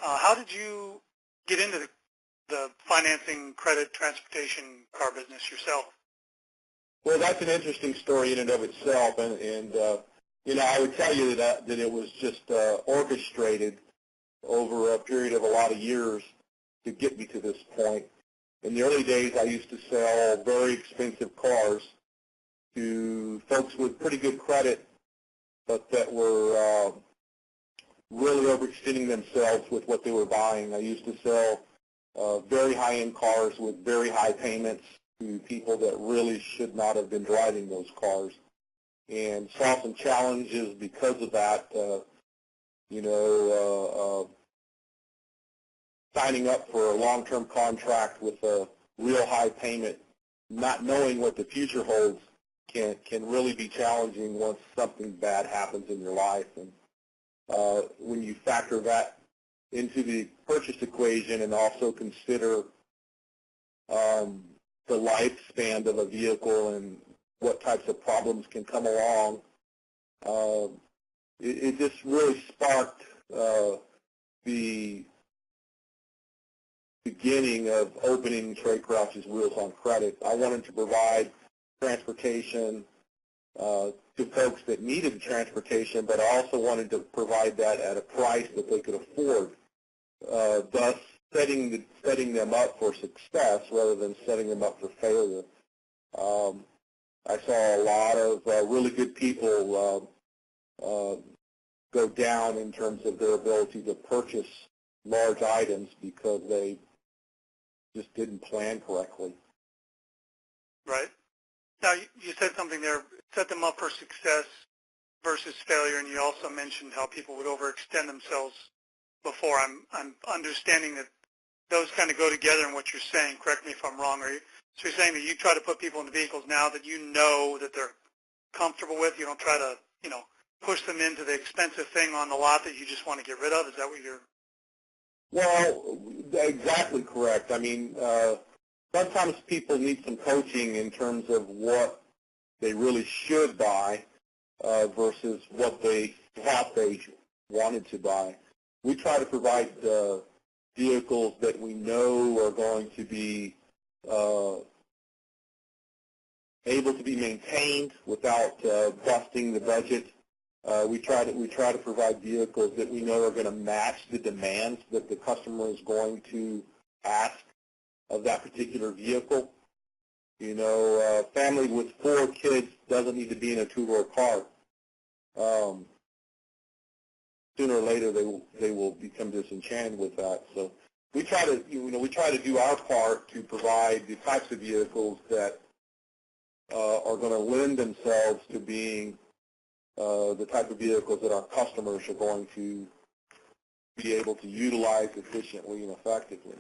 How did you get into the financing, credit, transportation car business yourself? Well, that's an interesting story in and of itself, and you know, I would tell you that it was just orchestrated over a period of a lot of years to get me to this point. In the early days, I used to sell very expensive cars to folks with pretty good credit, but that were really overextending themselves with what they were buying. I used to sell very high-end cars with very high payments to people that really should not have been driving those cars, and saw some challenges because of that. You know, signing up for a long-term contract with a real high payment, not knowing what the future holds, can really be challenging once something bad happens in your life. And when you factor that into the purchase equation and also consider the lifespan of a vehicle and what types of problems can come along, it just really sparked the beginning of opening Trey Crouch's Wheels on Credit. I wanted to provide transportation to folks that needed transportation, but I also wanted to provide that at a price that they could afford, thus setting them up for success rather than setting them up for failure. I saw a lot of really good people go down in terms of their ability to purchase large items because they just didn't plan correctly. Right. Now, you said something there, set them up for success versus failure, and you also mentioned how people would overextend themselves before. I'm understanding that those kind of go together in what you're saying. Correct me if I'm wrong. So you're saying that you try to put people into vehicles now that you know that they're comfortable with. You don't try to, you know, push them into the expensive thing on the lot that you just want to get rid of. Is that what you're? Well, exactly correct. I mean, sometimes people need some coaching in terms of what they really should buy versus what they thought they wanted to buy. We try to provide vehicles that we know are going to be able to be maintained without busting the budget. We try to provide vehicles that we know are going to match the demands that the customer is going to ask of that particular vehicle. You know, a family with 4 kids doesn't need to be in a 2-door car. Sooner or later, they will become disenchanted with that. So we try to do our part to provide the types of vehicles that are going to lend themselves to being the type of vehicles that our customers are going to be able to utilize efficiently and effectively.